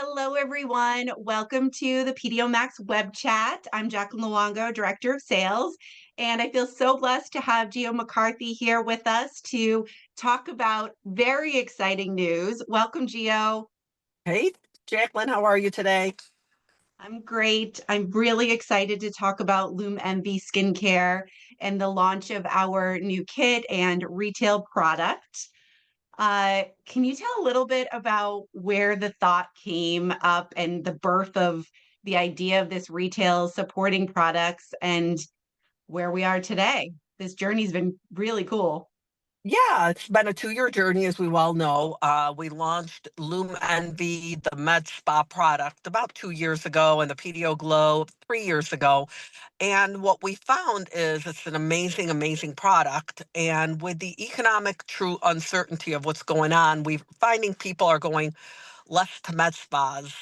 Hello, everyone. Welcome to the PDO Max web chat. I'm Jaclyn Luongo, Director of Sales, and I feel so blessed to have Gio McCarthy here with us to talk about very exciting news. Welcome, Gio. Hey, Jaclyn, how are you today? I'm great. I'm really excited to talk about LúmEnvy skincare and the launch of our new kit and retail product. Can you tell a little bit about where the thought came up and the birth of the idea of this retail supporting products and where we are today? This journey's been really cool. Yeah, it's been a 2-year journey, as we well know. We launched LúmEnvy, the med spa product, about 2 years ago, and the PDO Glow 3 years ago. And what we found is it's an amazing, amazing product. And with the economic true uncertainty of what's going on, we're finding people are going less to med spas.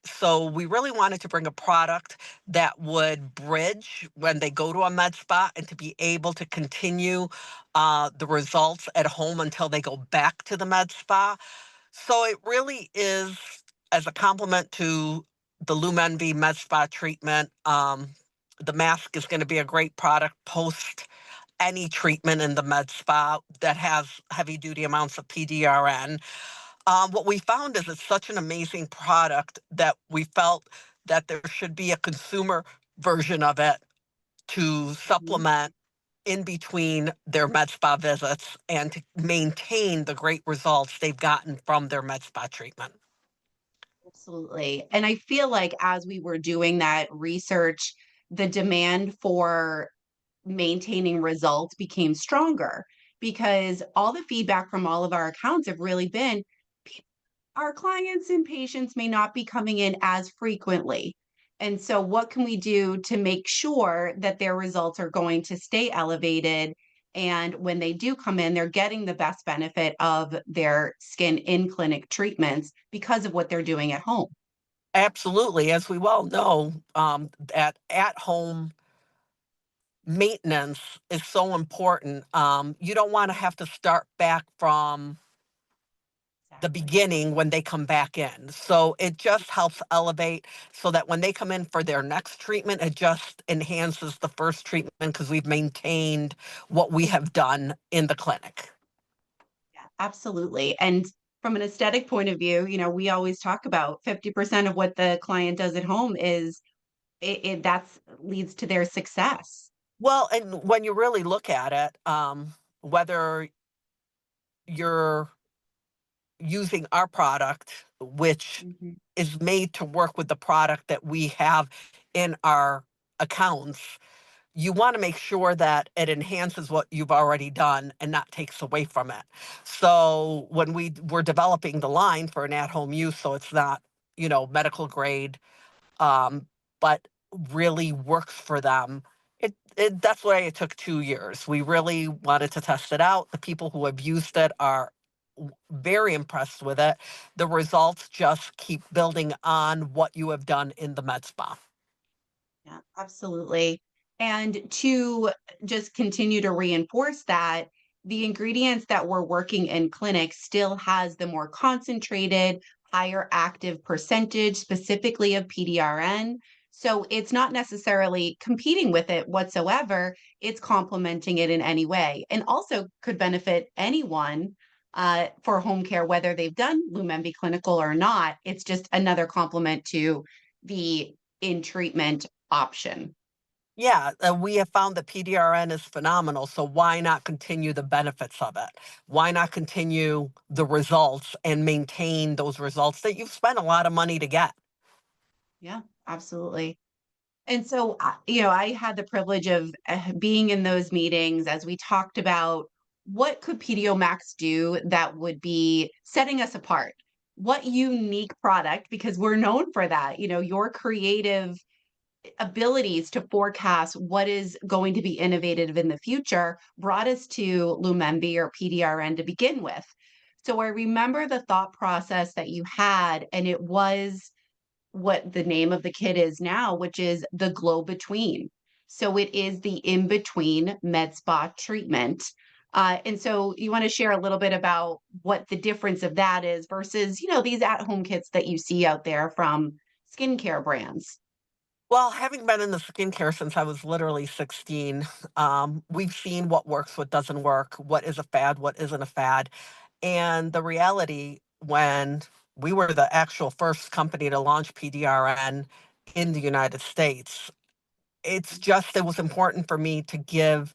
So we really wanted to bring a product that would bridge when they go to a med spa and to be able to continue the results at home until they go back to the med spa. So it really is as a complement to the LúmEnvy med spa treatment. The mask is going to be a great product post any treatment in the med spa that has heavy duty amounts of PDRN. What we found is it's such an amazing product that we felt that there should be a consumer version of it to Mhm. supplement in between their med spa visits and to maintain the great results they've gotten from their med spa treatment. Absolutely. And I feel like as we were doing that research, the demand for maintaining results became stronger because all the feedback from all of our accounts have really been our clients and patients may not be coming in as frequently. And so, what can we do to make sure that their results are going to stay elevated? And when they do come in, they're getting the best benefit of their skin in clinic treatments because of what they're doing at home. Absolutely. As we well know, that at home maintenance is so important. You don't want to have to start back from the Exactly. beginning when they come back in. So it just helps elevate so that when they come in for their next treatment, it just enhances the first treatment because we've maintained what we have done in the clinic. Yeah, absolutely. And from an aesthetic point of view, we always talk about 50% of what the client does at home is it that's leads to their success. Well, and when you really look at it, whether you're using our product, which Mhm. is made to work with the product that we have in our accounts, you want to make sure that it enhances what you've already done and not takes away from it. So when we were developing the line for an at-home use, so it's not, medical grade, um, but really works for them. That's why it took 2 years. We really wanted to test it out. The people who have used it are very impressed with it. The results just keep building on what you have done in the med spa. Yeah, absolutely. And to just continue to reinforce that, the ingredients that we're working in clinic still has the more concentrated, higher active percentage, specifically of PDRN. So it's not necessarily competing with it whatsoever. It's complementing it in any way and also could benefit anyone for home care, whether they've done LúmEnvy clinical or not. It's just another complement to the in treatment option. Yeah, we have found that PDRN is phenomenal. So why not continue the benefits of it? Why not continue the results and maintain those results that you've spent a lot of money to get? Yeah, absolutely. And so, I had the privilege of being in those meetings as we talked about what could PDO Max do that would be setting us apart? What unique product, because we're known for that, your creative abilities to forecast what is going to be innovative in the future brought us to LúmEnvy or PDRN to begin with. So I remember the thought process that you had, and it was what the name of the kit is now, which is the Glow Between. So it is the in between med spa treatment. And so you want to share a little bit about what the difference of that is versus, these at-home kits that you see out there from skincare brands. Well, having been in the skincare since I was literally 16, we've seen what works, what doesn't work, what is a fad, what isn't a fad. And the reality, when we were the actual first company to launch PDRN in the United States, it was important for me to give,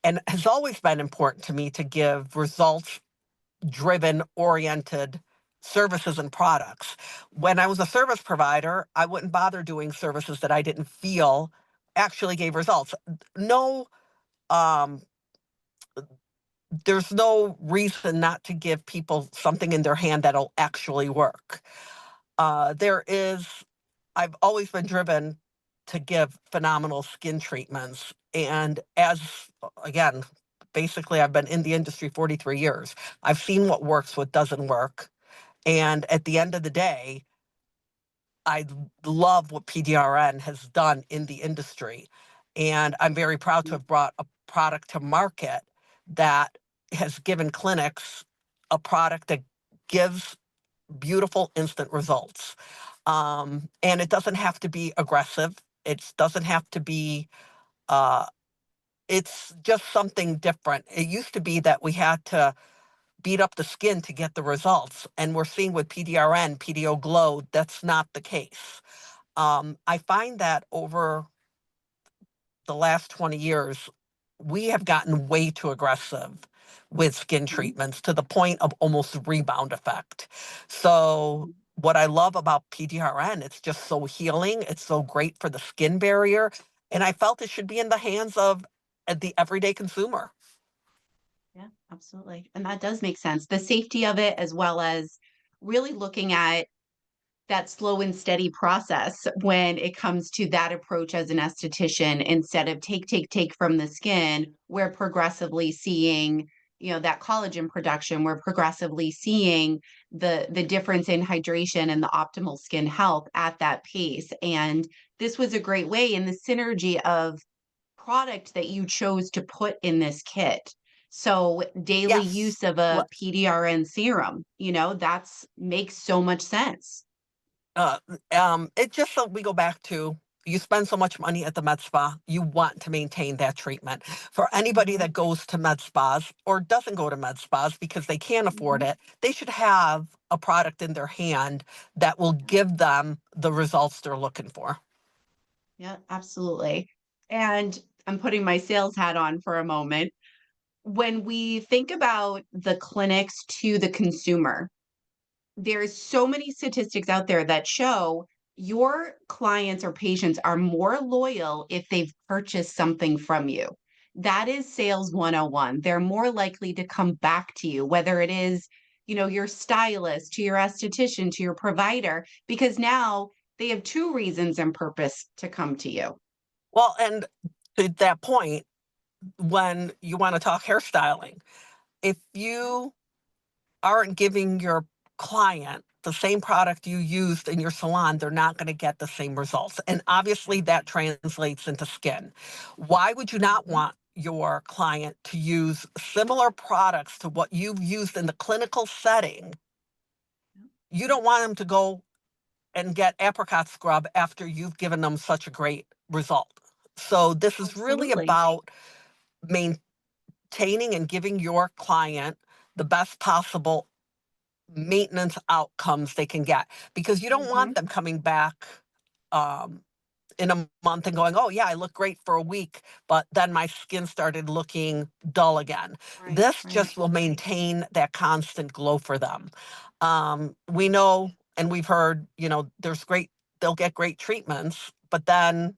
and has always been important to me to give results driven, oriented services and products. When I was a service provider, I wouldn't bother doing services that I didn't feel actually gave results. No, um, there's no reason not to give people something in their hand that'll actually work. There is, I've always been driven to give phenomenal skin treatments. And again, basically, I've been in the industry 43 years. I've seen what works, what doesn't work. And at the end of the day, I love what PDRN has done in the industry. And I'm very proud to have brought a product to market that has given clinics a product that gives beautiful instant results. And it doesn't have to be aggressive. It doesn't have to be, uh, it's just something different. It used to be that we had to beat up the skin to get the results. And we're seeing with PDRN, PDO Glow, that's not the case. I find that over the last 20 years, we have gotten way too aggressive with skin Mhm. treatments to the point of almost rebound effect. So, what I love about PDRN, it's just so healing. It's so great for the skin barrier. And I felt it should be in the hands of the everyday consumer. Yeah, absolutely. And that does make sense. The safety of it, as well as really looking at that slow and steady process when it comes to that approach as an esthetician instead of take from the skin, we're progressively seeing, that collagen production, we're progressively seeing the difference in hydration and the optimal skin health at that pace. And this was a great way in the synergy of product that you chose to put in this kit. So daily Yes. use of a PDRN serum, that's makes so much sense. Uh, it just so we go back to, you spend so much money at the med spa, you want to maintain that treatment. For anybody Mhm, that goes to med spas or doesn't go to med spas because they can't afford mhm. it, they should have a product in their hand that will Yeah, give them the results they're looking for. yeah, absolutely. And I'm putting my sales hat on for a moment. When we think about the clinics to the consumer, there's so many statistics out there that show your clients or patients are more loyal if they've purchased something from you. That is sales 101. They're more likely to come back to you, whether it is, your stylist, to your esthetician, to your provider, because now they have two reasons and purpose to come to you. Well, and to that point, when you want to talk hairstyling, if you aren't giving your client the same product you used in your salon, they're not going to get the same results. And obviously, that translates into skin. Why would you not Mhm. want your client to use similar products to what you've used in the clinical setting? You don't want them to go and get apricot scrub after you've given them such a great result. So, this is really Absolutely. about maintaining and giving your client the best possible maintenance outcomes they can get, because you don't Hmm. want them coming back um, in a month and going, oh, yeah, I look great for a week, but then my skin started looking dull again. Right, This right. just will maintain that constant glow for them. We know, and we've heard, they'll get great treatments, but then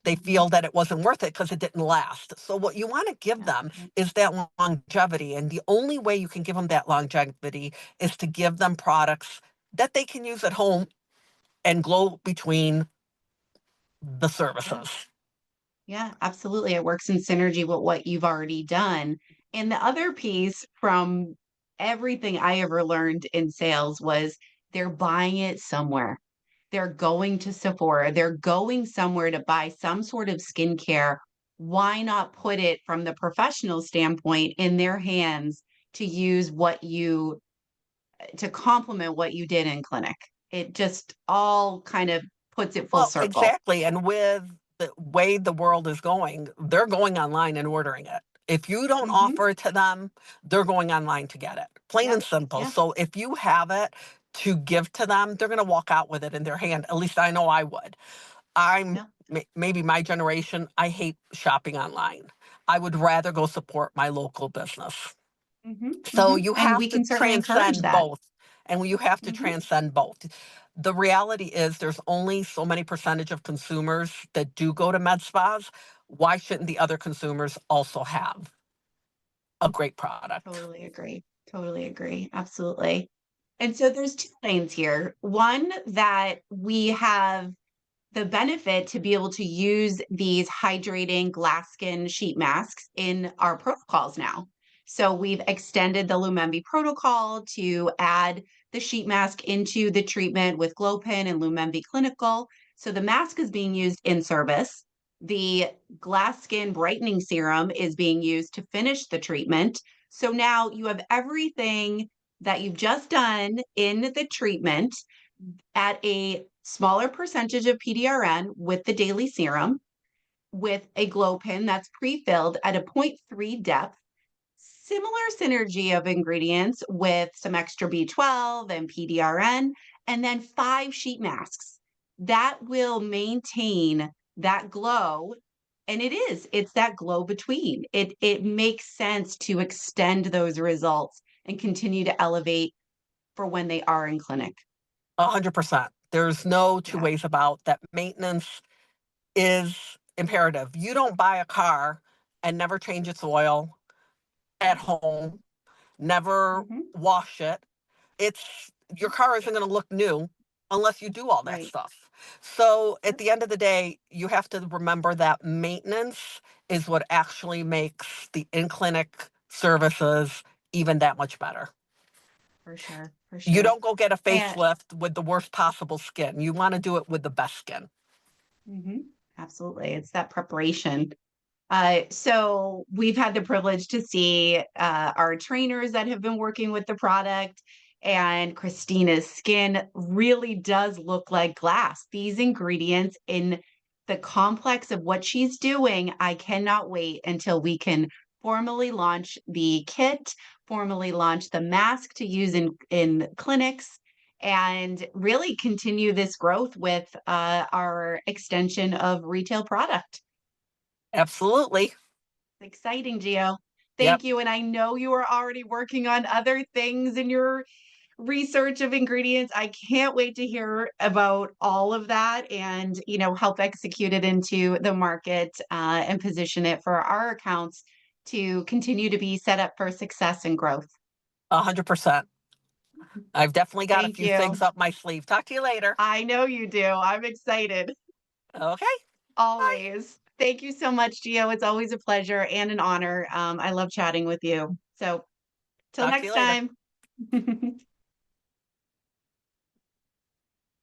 they Mhm. feel that it wasn't worth it because it didn't last. So, what you want to give Yep, them yep. is that longevity. And the only way you can give them that longevity is to give them products that they can use at home and glow between the Yeah. services. Yeah, absolutely. It works in synergy with what you've already done. And the other piece from everything I ever learned in sales was they're buying it somewhere. They're going to Sephora, they're going somewhere to buy some sort of skincare why not put it from the professional standpoint in their hands to use what you to complement what you did in clinic? It just all kind of puts it full Well, circle. exactly. And with the way the world is going, they're going online and ordering it. If you don't Mhm. offer it to them, they're going online to get it. Plain Yep. and simple. Yeah. So if you have it to give to them, they're going to walk out with it in their hand. At least I know I would. I'm Yeah. maybe my generation, I hate shopping online. I would rather go support my local business. Mhm. So Mhm. you And have we to can certainly encourage transcend that. both. And you have to Mhm. transcend both. The reality is there's only so many percentage of consumers that do go to med spas. Why shouldn't the other consumers also have a great product? Totally agree. Totally agree. Absolutely. And so there's two lanes here. One that we have the benefit to be able to use these hydrating glass skin sheet masks in our protocols now. So we've extended the LúmEnvy protocol to add the sheet mask into the treatment with GlowPin and LúmEnvy Clinical. So the mask is being used in service. The glass skin brightening serum is being used to finish the treatment. So now you have everything that you've just done in the treatment at a smaller percentage of PDRN with the daily serum, with a glow pin that's pre-filled at a zero point 0.3 depth, similar synergy of ingredients with some extra B12 and PDRN, and then 5 sheet masks that will maintain that glow. And it's that glow between. It makes sense to extend those results and continue to elevate for when they are in clinic. 100%. There's no two Yeah. ways about that. Maintenance is imperative. You don't buy a car and never change its oil at Yep. home, never Mhm. wash it. It's your car isn't going to look new unless you do all that Right. stuff. So at Yep. the end of the day, you have to remember that maintenance is what actually makes the in-clinic services even that much better. For sure. For You sure. don't go get a And facelift with the worst possible skin. You want to do it with the best skin. mhm, absolutely. It's that preparation. So we've had the privilege to see our trainers that have been working with the product, and Christina's skin really does look like glass. These ingredients in the complex of what she's doing, I cannot wait until we can formally launch the kit, formally launch the mask to use in clinics, and really continue this growth with our extension of retail product. Absolutely. Exciting, Gio. Yep. Thank you. And I know you are already working on other things in your research of ingredients. I can't wait to hear about all of that and, help execute it into the market and position it for our accounts to continue to be set up for success and growth. 100%. I've definitely got a Thank few you. things up my sleeve. Talk to you later. I know you do. I'm excited. Okay. Bye. Always. Thank you so much, Gio. It's always a pleasure and an honor. I love chatting with you. So, till Talk to next you later. time.